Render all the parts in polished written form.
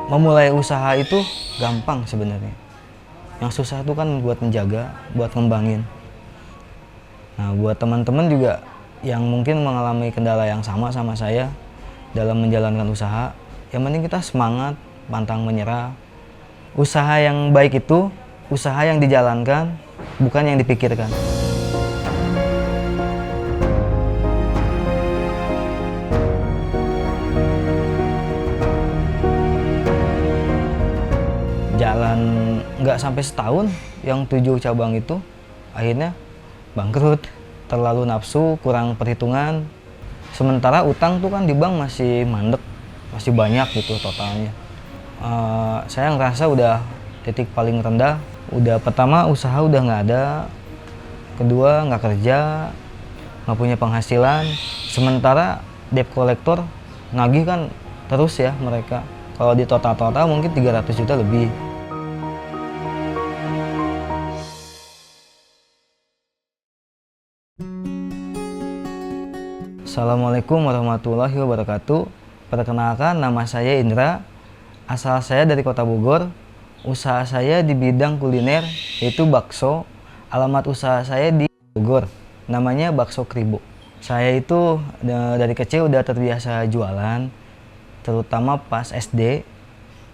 Memulai usaha itu gampang sebenarnya. Yang susah itu kan buat menjaga, buat ngembangin. Nah, buat teman-teman juga yang mungkin mengalami kendala yang sama saya dalam menjalankan usaha, yang penting kita semangat, pantang menyerah. Usaha yang baik itu usaha yang dijalankan, bukan yang dipikirkan. Jalan nggak sampai setahun, yang 7 cabang itu akhirnya bangkrut. Terlalu nafsu, kurang perhitungan. Sementara utang tuh kan di bank masih mandek, masih banyak gitu totalnya. Saya ngerasa udah titik paling rendah. Udah pertama usaha udah nggak ada, kedua nggak kerja, nggak punya penghasilan. Sementara debt collector nagih kan terus ya mereka. Kalau di total-total mungkin 300 juta lebih. Assalamualaikum warahmatullahi wabarakatuh. Perkenalkan, nama saya Indra. Asal saya dari Kota Bogor. Usaha saya di bidang kuliner, yaitu bakso. Alamat usaha saya di Bogor. Namanya Bakso Kribo. Saya itu dari kecil udah terbiasa jualan, terutama pas SD.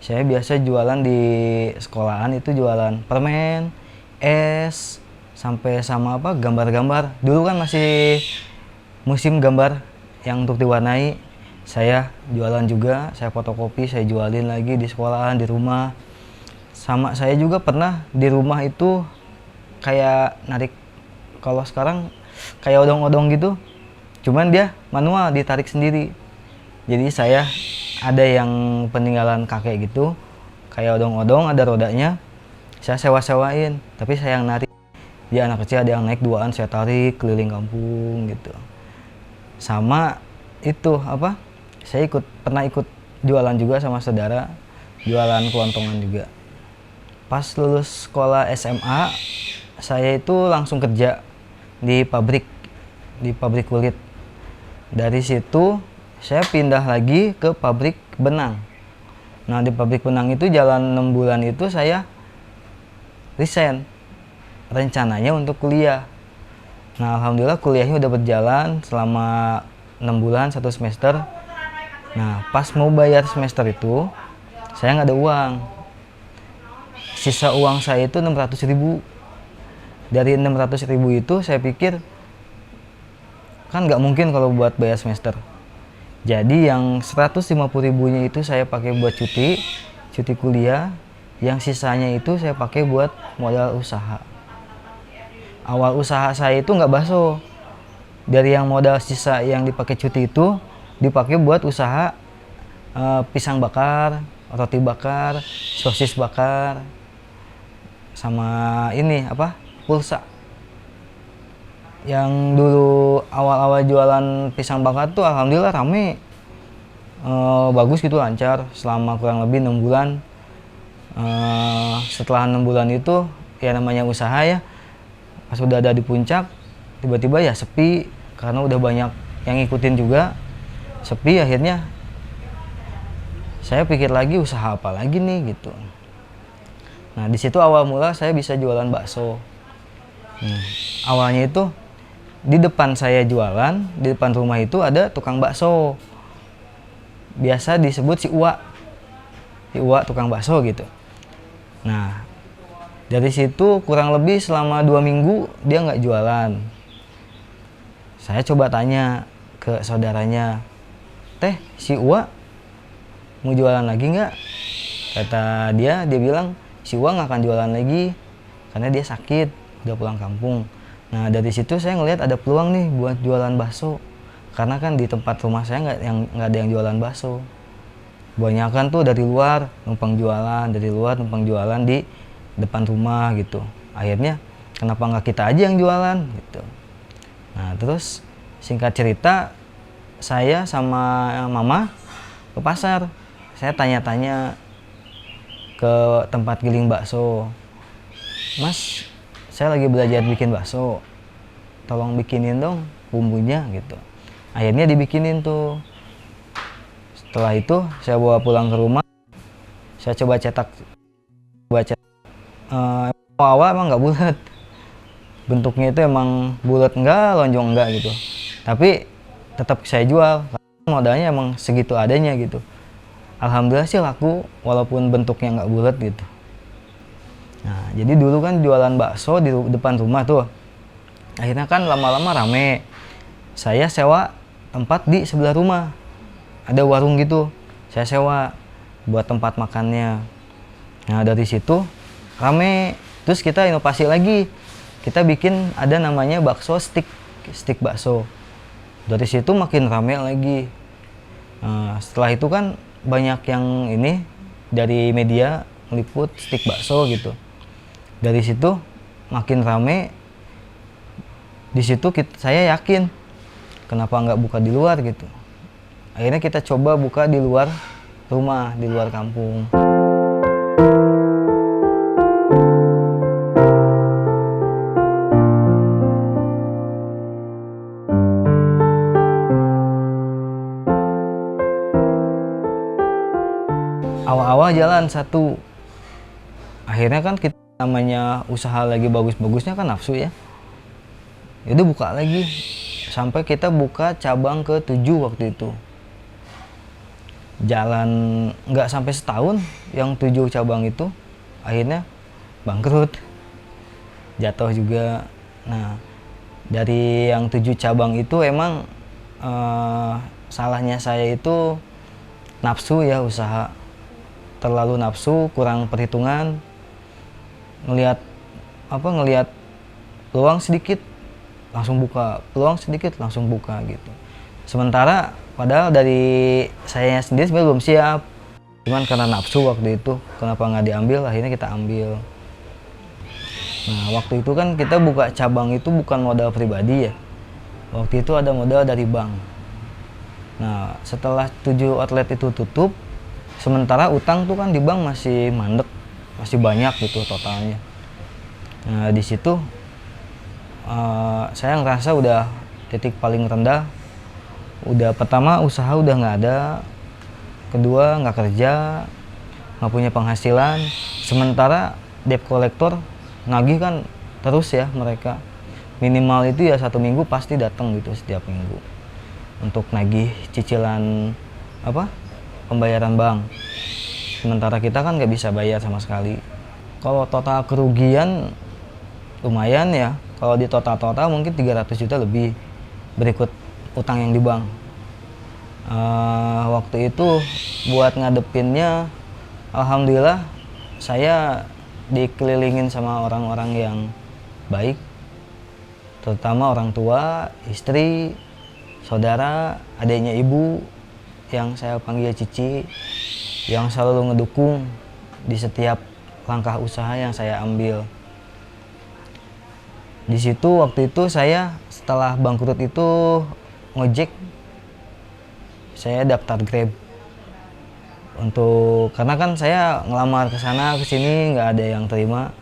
Saya biasa jualan di sekolahan, itu jualan permen, es, sampai sama gambar-gambar. Dulu kan masih musim gambar yang untuk diwarnai. Saya jualan juga, saya fotokopi, saya jualin lagi di sekolahan, di rumah. Sama saya juga pernah di rumah itu kayak narik, kalau sekarang kayak odong-odong gitu, cuman dia manual, ditarik sendiri. Jadi saya ada yang peninggalan kakek gitu, kayak odong-odong, ada rodanya, saya sewa-sewain, tapi saya yang narik. Dia anak kecil, ada yang naik duaan, saya tarik keliling kampung gitu. Sama itu saya pernah ikut jualan juga sama saudara, jualan kelontongan juga. Pas lulus sekolah SMA, saya itu langsung kerja di pabrik kulit. Dari situ saya pindah lagi ke pabrik benang. Nah, di pabrik benang itu jalan 6 bulan itu saya resign, rencananya untuk kuliah. Nah, alhamdulillah kuliahnya udah berjalan selama 6 bulan, 1 semester. Nah, pas mau bayar semester itu, saya nggak ada uang. Sisa uang saya itu 600.000. Dari 600.000 itu saya pikir, kan nggak mungkin kalau buat bayar semester. Jadi yang 150.000-nya itu saya pakai buat cuti kuliah. Yang sisanya itu saya pakai buat modal usaha. Awal usaha saya itu nggak bakso. Dari yang modal sisa yang dipakai cuti itu dipakai buat usaha pisang bakar, roti bakar, sosis bakar, sama pulsa. Yang dulu awal-awal jualan pisang bakar tuh alhamdulillah rame, bagus gitu, lancar selama kurang lebih 6 bulan. Setelah 6 bulan itu ya namanya usaha ya, pas udah ada di puncak, tiba-tiba ya sepi karena udah banyak yang ngikutin juga. Sepi, akhirnya saya pikir lagi usaha apa lagi nih gitu. Nah, di situ awal mula saya bisa jualan bakso. Awalnya itu di depan saya jualan, di depan rumah itu ada tukang bakso. Biasa disebut si Uwa tukang bakso gitu. Nah, dari situ kurang lebih selama 2 minggu dia nggak jualan. Saya coba tanya ke saudaranya, "Teh, si Uwa mau jualan lagi nggak?" Kata dia bilang, "Si Uwa nggak akan jualan lagi karena dia sakit, udah pulang kampung." Nah, dari situ saya ngelihat ada peluang nih buat jualan bakso. Karena kan di tempat rumah saya nggak ada yang jualan bakso. Kebanyakan tuh dari luar numpang jualan di depan rumah gitu. Akhirnya kenapa nggak kita aja yang jualan gitu. Nah, terus singkat cerita, saya sama mama ke pasar. Saya tanya-tanya ke tempat giling bakso, "Mas, saya lagi belajar bikin bakso, tolong bikinin dong bumbunya," gitu. Akhirnya dibikinin tuh. Setelah itu saya bawa pulang ke rumah, Saya coba cetak, awal emang nggak bulat, bentuknya itu emang bulat enggak, lonjong enggak gitu, tapi tetap saya jual karena modalnya emang segitu adanya gitu. Alhamdulillah sih laku walaupun bentuknya nggak bulat gitu. Nah, jadi dulu kan jualan bakso di depan rumah tuh, akhirnya kan lama-lama rame. Saya sewa tempat di sebelah rumah, ada warung gitu, saya sewa buat tempat makannya. Nah, dari situ rame, terus kita inovasi lagi, kita bikin ada namanya bakso stick bakso. Dari situ makin rame lagi. Nah, setelah itu kan banyak yang ini dari media meliput stick bakso gitu. Dari situ makin rame. Di situ saya yakin kenapa nggak buka di luar gitu. Akhirnya kita coba buka di luar rumah, di luar kampung. Awal-awal jalan satu, akhirnya kan kita namanya usaha lagi bagus-bagusnya kan nafsu ya. Itu buka lagi, sampai kita buka cabang ke-7 waktu itu. Jalan nggak sampai setahun, yang 7 cabang itu akhirnya bangkrut, jatuh juga. Nah, dari yang 7 cabang itu emang salahnya saya itu nafsu ya, usaha terlalu nafsu, kurang perhitungan, ngelihat peluang sedikit langsung buka, peluang sedikit langsung buka gitu. Sementara padahal dari saya sendiri sebenarnya belum siap, cuman karena nafsu waktu itu, kenapa nggak diambil, akhirnya kita ambil. Nah, waktu itu kan kita buka cabang itu bukan modal pribadi ya, waktu itu ada modal dari bank. Nah, setelah 7 outlet itu tutup, sementara utang tuh kan di bank masih mandek, masih banyak gitu totalnya. Nah, di situ saya ngerasa udah titik paling rendah. Udah pertama usaha udah nggak ada, kedua nggak kerja, nggak punya penghasilan. Sementara debt collector nagih kan terus ya, mereka minimal itu ya 1 minggu pasti datang gitu, setiap minggu untuk nagih cicilan pembayaran bank. Sementara kita kan nggak bisa bayar sama sekali. Kalau total kerugian lumayan ya, kalau di total mungkin 300 juta lebih berikut utang yang di bank. Waktu itu buat ngadepinnya, alhamdulillah saya dikelilingin sama orang-orang yang baik, terutama orang tua, istri, saudara, adiknya ibu yang saya panggil Cici, yang selalu ngedukung di setiap langkah usaha yang saya ambil. Di situ waktu itu saya setelah bangkrut itu ngojek, saya daftar Grab karena kan saya ngelamar ke sana ke sini nggak ada yang terima,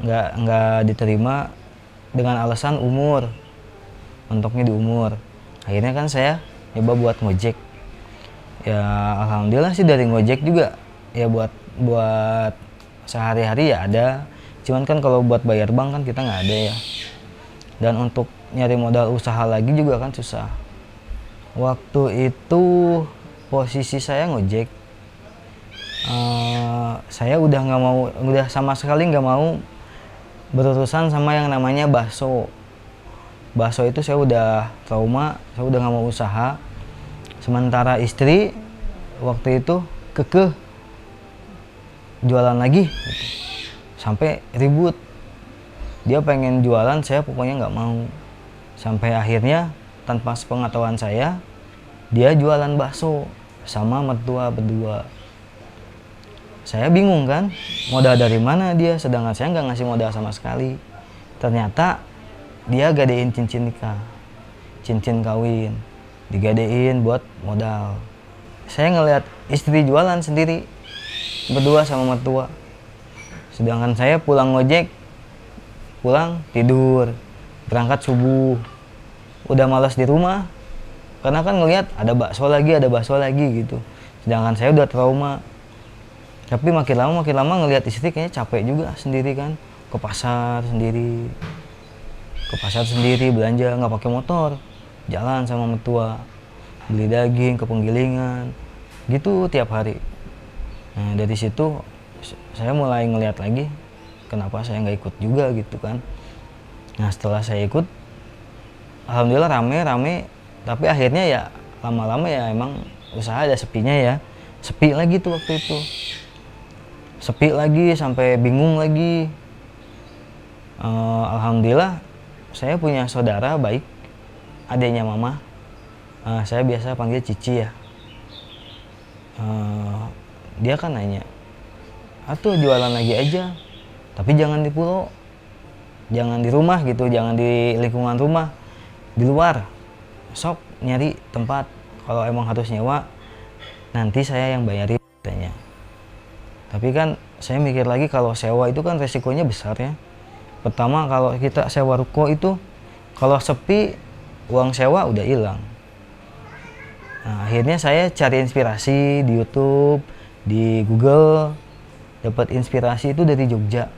nggak diterima dengan alasan umur, mentoknya di umur. Akhirnya kan saya coba buat ngojek. Ya alhamdulillah sih dari ngojek juga ya buat sehari-hari ya ada. Cuman kan kalau buat bayar bank kan kita nggak ada ya. Dan untuk nyari modal usaha lagi juga kan susah. Waktu itu posisi saya ngojek. Saya udah sama sekali nggak mau berurusan sama yang namanya bakso. Bakso itu saya udah trauma, saya udah nggak mau usaha. Sementara istri waktu itu kekeh jualan lagi, sampai ribut. Dia pengen jualan, saya pokoknya nggak mau. Sampai akhirnya tanpa sepengetahuan saya, dia jualan bakso sama mertua berdua. Saya bingung kan, modal dari mana dia, sedangkan saya nggak ngasih modal sama sekali. Ternyata dia gadein cincin nikah, cincin kawin, digadein buat modal. Saya ngelihat istri jualan sendiri, berdua sama mertua. Sedangkan saya pulang ngojek, pulang tidur, berangkat subuh, udah malas di rumah, karena kan ngelihat ada bakso lagi gitu. sedangkan saya udah trauma. Tapi makin lama ngelihat istri kayaknya capek juga sendiri kan, ke pasar sendiri belanja, nggak pakai motor, jalan sama mertua, beli daging ke penggilingan gitu tiap hari. Nah dari situ saya mulai ngelihat lagi kenapa saya nggak ikut juga gitu kan. Nah setelah saya ikut, alhamdulillah rame, tapi akhirnya ya lama-lama ya emang usaha ada sepinya ya, sepi lagi tuh waktu itu, sepi lagi sampai bingung lagi. Alhamdulillah saya punya saudara baik, adiknya mama, saya biasa panggil Cici ya. Dia kan nanya, atuh jualan lagi aja, tapi jangan di pulau, jangan di rumah gitu, jangan di lingkungan rumah, di luar, sok nyari tempat, kalau emang harus nyewa nanti saya yang bayarin katanya. Tapi kan saya mikir lagi, kalau sewa itu kan resikonya besar ya. Pertama kalau kita sewa ruko itu, kalau sepi uang sewa udah hilang. Nah, akhirnya saya cari inspirasi di YouTube, di Google, dapat inspirasi itu dari Jogja.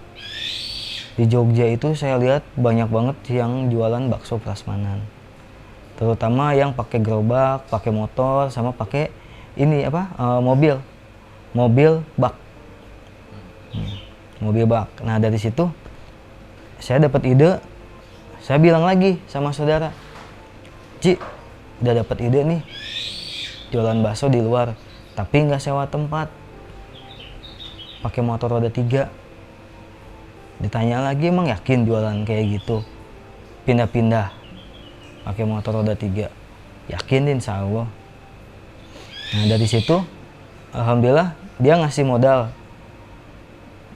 Di Jogja itu saya lihat banyak banget yang jualan bakso prasmanan, terutama yang pakai gerobak, pakai motor, sama pakai ini mobil bak. Mobil bak. Nah dari situ saya dapat ide, saya bilang lagi sama saudara, Ci, udah dapat ide nih, jualan bakso di luar, tapi nggak sewa tempat, pakai motor roda 3. Ditanya lagi, emang yakin jualan kayak gitu, pindah-pindah, pakai motor roda 3, yakin insya Allah. Nah dari situ, alhamdulillah dia ngasih modal.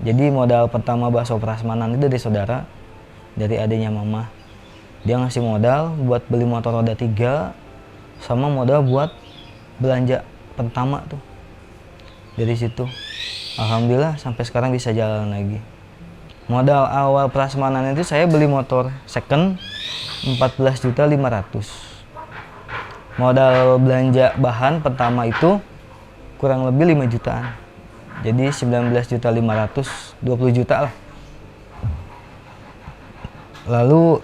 Jadi modal pertama bakso prasmanan itu dari saudara, dari adiknya mama. Dia ngasih modal buat beli motor roda 3, sama modal buat belanja pertama tuh. Dari situ alhamdulillah sampai sekarang bisa jalan lagi. Modal awal prasmanan itu saya beli motor second 14.500.000. Modal belanja bahan pertama itu kurang lebih 5 jutaan. Jadi 19.500.000, 20 juta lah. Lalu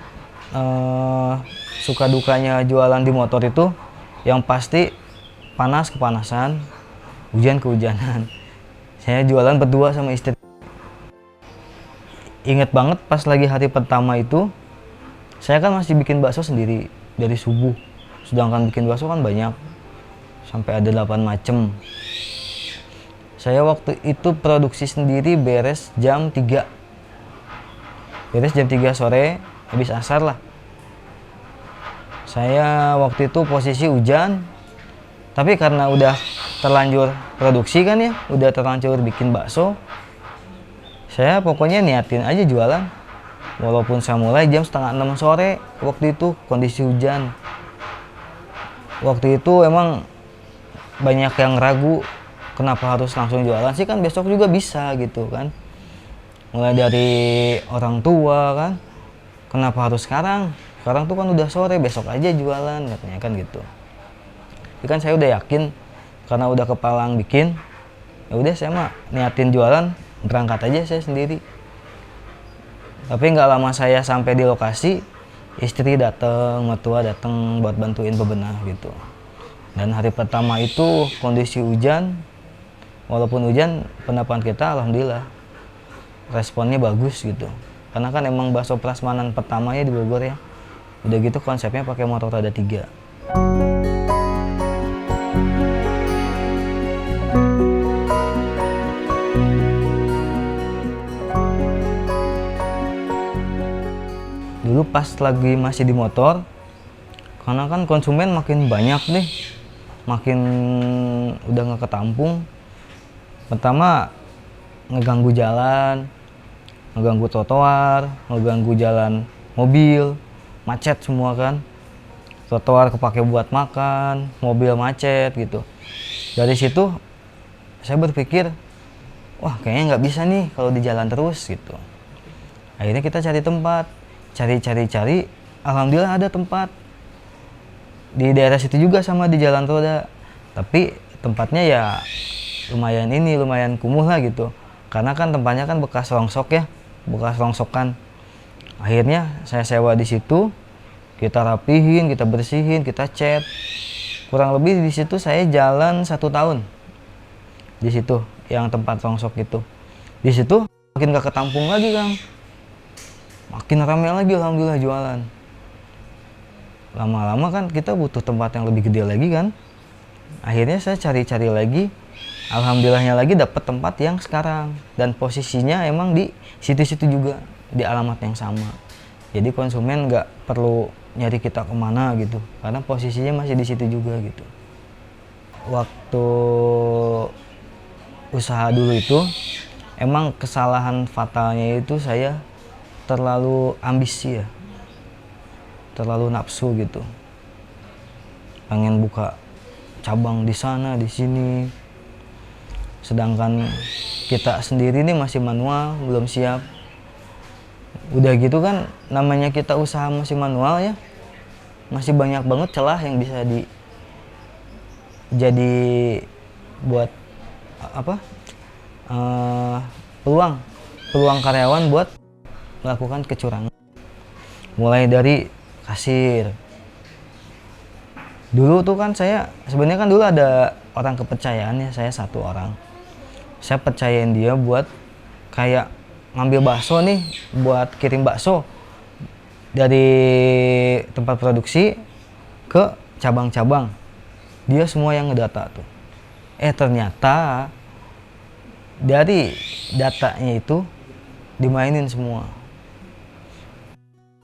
suka dukanya jualan di motor itu, yang pasti panas kepanasan, hujan kehujanan. Saya jualan berdua sama istri. Ingat banget pas lagi hari pertama itu, saya kan masih bikin bakso sendiri dari subuh. Sedangkan bikin bakso kan banyak, sampai ada 8 macem. Saya waktu itu produksi sendiri beres jam 3. Beres jam 3 sore, habis asar lah. Saya waktu itu posisi hujan, tapi karena udah terlanjur produksi kan ya, udah terlanjur bikin bakso, saya pokoknya niatin aja jualan. Walaupun saya mulai jam setengah 6 sore, waktu itu kondisi hujan. Waktu itu emang banyak yang ragu, kenapa harus langsung jualan sih, kan besok juga bisa gitu kan. Mulai dari orang tua kan, kenapa harus sekarang tuh kan udah sore, besok aja jualan katanya kan gitu. Tapi kan saya udah yakin, karena udah kepalang bikin, ya udah saya mah niatin jualan, berangkat aja saya sendiri. Tapi nggak lama saya sampai di lokasi, istri datang, mertua datang buat bantuin bebenah gitu. Dan hari pertama itu kondisi hujan, walaupun hujan, pendapat kita alhamdulillah responnya bagus gitu. Karena kan emang bakso prasmanan pertamanya di Bogor ya. Udah gitu konsepnya pakai motor roda 3. Dulu pas lagi masih di motor, karena kan konsumen makin banyak nih, makin udah nggak ketampung. Pertama ngeganggu jalan, ngeganggu trotoar, ngeganggu jalan mobil, macet semua kan. Trotoar kepake buat makan, mobil macet gitu. Dari situ saya berpikir, wah kayaknya nggak bisa nih kalau di jalan terus gitu. Akhirnya kita cari tempat, cari, alhamdulillah ada tempat di daerah situ juga sama di Jalan Roda. Tapi tempatnya ya lumayan kumuh lah gitu, karena kan tempatnya kan bekas rongsok ya, bekas rongsokan. Akhirnya saya sewa di situ, kita rapihin, kita bersihin, kita cat. Kurang lebih di situ saya jalan 1 tahun di situ yang tempat rongsok itu. Di situ makin gak ketampung lagi Kang, makin ramai lagi alhamdulillah jualan. Lama-lama kan kita butuh tempat yang lebih gede lagi kan. Akhirnya saya cari-cari lagi, alhamdulillahnya lagi dapat tempat yang sekarang, dan posisinya emang di situ-situ juga, di alamat yang sama. Jadi konsumen nggak perlu nyari kita kemana gitu, karena posisinya masih di situ juga gitu. Waktu usaha dulu itu emang kesalahan fatalnya itu saya terlalu ambisi ya, terlalu nafsu gitu, pengen buka cabang di sana di sini, sedangkan kita sendiri nih masih manual, belum siap. Udah gitu kan namanya kita usaha masih manual ya, masih banyak banget celah yang bisa jadi buat apa peluang karyawan buat melakukan kecurangan. Mulai dari kasir. Dulu tuh kan saya sebenarnya kan dulu ada orang kepercayaan ya, saya satu orang. Saya percayain dia buat kayak ngambil bakso nih, buat kirim bakso dari tempat produksi ke cabang-cabang. Dia semua yang ngedata tuh. Ternyata dari datanya itu dimainin semua.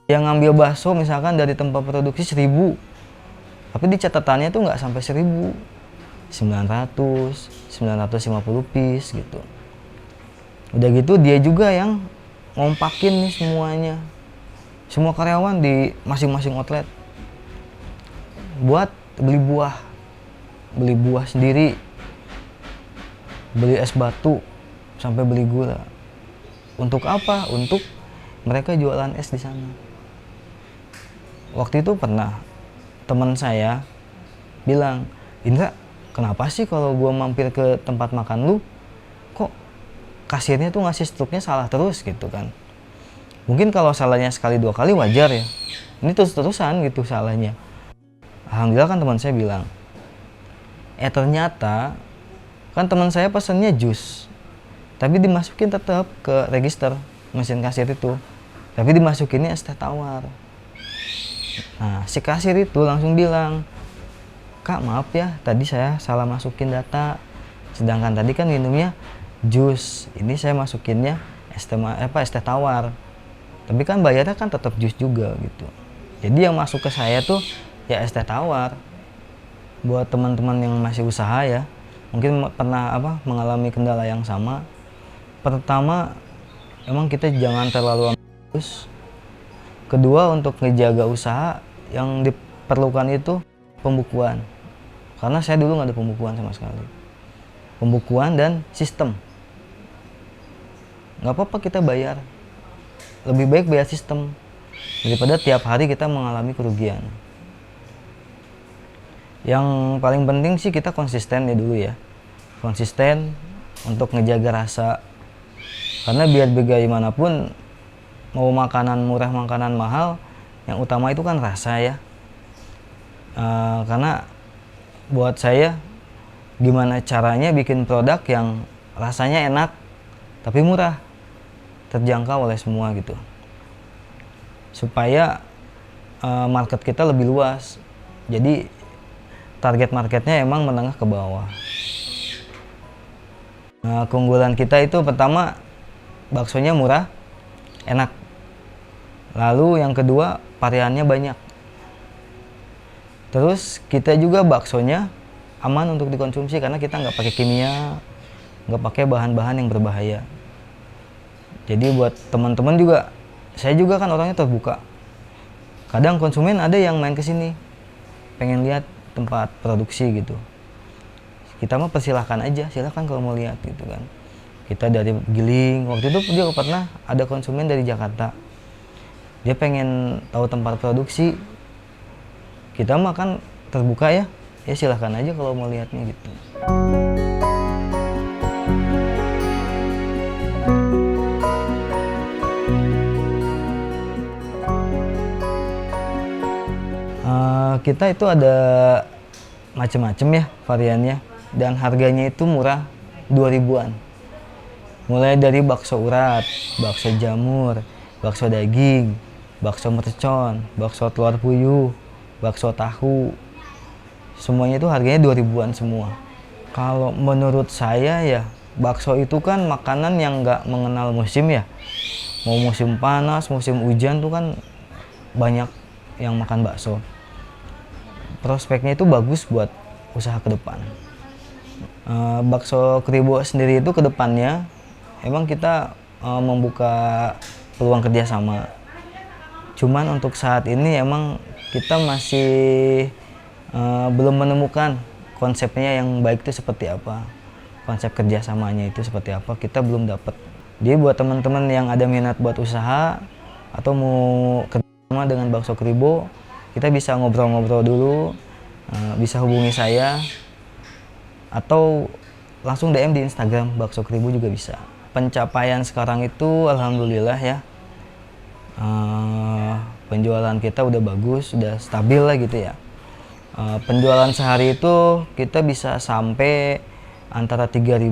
Yang ngambil bakso misalkan dari tempat produksi 1000, tapi di catatannya tuh nggak sampai 1000, 950 piece gitu. Udah gitu dia juga yang ngompakin nih semuanya, semua karyawan di masing-masing outlet buat beli buah sendiri, beli es batu, sampai beli gula. Untuk apa? Untuk mereka jualan es di sana. Waktu itu pernah teman saya bilang, Indra, kenapa sih kalau gua mampir ke tempat makan lu, kok kasirnya tuh ngasih struknya salah terus gitu kan. Mungkin kalau salahnya sekali 2 kali wajar ya, ini terus-terusan gitu salahnya. Alhamdulillah kan teman saya bilang, ternyata kan teman saya pesannya jus, tapi dimasukin tetap ke register mesin kasir itu, tapi dimasukinnya es teh tawar. Nah si kasir itu langsung bilang, Kak maaf ya, tadi saya salah masukin data, sedangkan tadi kan minumnya jus, ini saya masukinnya es teh tawar, tapi kan bayarnya kan tetap jus juga gitu. Jadi yang masuk ke saya tuh ya es teh tawar. Buat teman-teman yang masih usaha ya, mungkin pernah mengalami kendala yang sama. Pertama, emang kita jangan terlalu ambisius. Kedua, untuk ngejaga usaha yang diperlukan itu pembukuan. Karena saya dulu nggak ada pembukuan sama sekali. Pembukuan dan sistem. Nggak apa-apa kita bayar. Lebih baik bayar sistem daripada tiap hari kita mengalami kerugian. Yang paling penting sih kita konsisten ya dulu ya. Konsisten untuk ngejaga rasa. Karena biar bagaimanapun, mau makanan murah, makanan mahal, yang utama itu kan rasa ya. Karena buat saya, gimana caranya bikin produk yang rasanya enak, tapi murah, terjangkau oleh semua gitu. Supaya market kita lebih luas. Jadi target marketnya emang menengah ke bawah. Nah, keunggulan kita itu pertama, baksonya murah, enak. Lalu yang kedua, variannya banyak. Terus kita juga baksonya aman untuk dikonsumsi karena kita nggak pakai kimia, nggak pakai bahan-bahan yang berbahaya. Jadi buat teman-teman juga, saya juga kan orangnya terbuka. Kadang konsumen ada yang main ke sini, pengen lihat tempat produksi gitu. Kita mah persilahkan aja, silahkan kalau mau lihat gitu kan. Kita dari Giling, waktu itu dia pernah ada konsumen dari Jakarta. Dia pengen tahu tempat produksi. Kita mah kan terbuka ya, ya silahkan aja kalau mau lihatnya gitu. Kita itu ada macam-macam ya variannya, dan harganya itu murah, 2000-an. Mulai dari bakso urat, bakso jamur, bakso daging, bakso mercon, bakso telur puyuh, bakso tahu. Semuanya itu harganya 2000-an semua. Kalau menurut saya ya, bakso itu kan makanan yang nggak mengenal musim ya. Mau musim panas, musim hujan tuh kan banyak yang makan bakso. Prospeknya itu bagus buat usaha ke depan. Bakso Kribo sendiri itu ke depannya emang kita membuka peluang kerjasama. Cuman untuk saat ini emang kita masih belum menemukan konsepnya yang baik itu seperti apa. Konsep kerjasamanya itu seperti apa, kita belum dapat. Jadi buat teman-teman yang ada minat buat usaha atau mau kerjasama dengan Bakso Kribo, kita bisa ngobrol-ngobrol dulu, bisa hubungi saya, atau langsung DM di Instagram Bakso Kribo juga bisa. Pencapaian sekarang itu alhamdulillah ya, penjualan kita udah bagus, udah stabil lah gitu ya. Penjualan sehari itu kita bisa sampai antara 3.000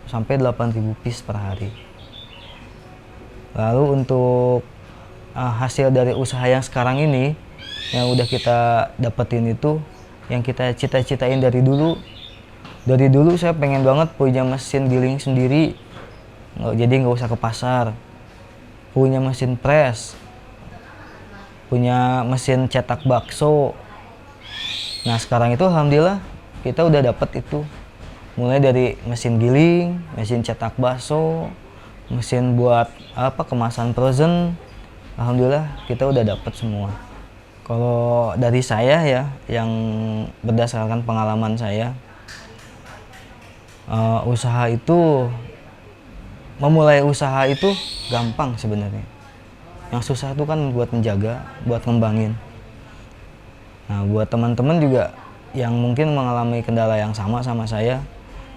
sampai 8.000 piece per hari. Lalu untuk hasil dari usaha yang sekarang ini, yang udah kita dapetin itu, yang kita cita-citain dari dulu. Dari dulu saya pengen banget punya mesin giling sendiri, jadi nggak usah ke pasar. Punya mesin press, punya mesin cetak bakso. Nah sekarang itu alhamdulillah kita udah dapet itu. Mulai dari mesin giling, mesin cetak bakso, mesin buat kemasan frozen. Alhamdulillah kita udah dapet semua. Kalau dari saya ya, yang berdasarkan pengalaman saya, memulai usaha itu gampang sebenarnya. Yang susah itu kan buat menjaga, buat ngembangin. Nah buat teman-teman juga yang mungkin mengalami kendala yang sama saya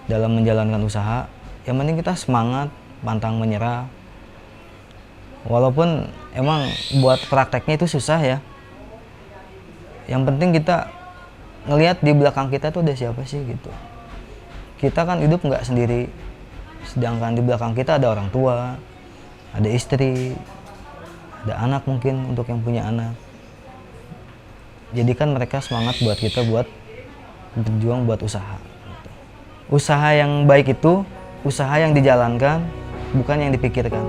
dalam menjalankan usaha, yang penting kita semangat, pantang menyerah. Walaupun emang buat prakteknya itu susah ya. Yang penting kita ngelihat di belakang kita tuh ada siapa sih gitu. Kita kan hidup nggak sendiri, sedangkan di belakang kita ada orang tua, ada istri, ada anak mungkin untuk yang punya anak. Jadikan mereka semangat buat kita buat berjuang buat usaha. Usaha yang baik itu usaha yang dijalankan, bukan yang dipikirkan.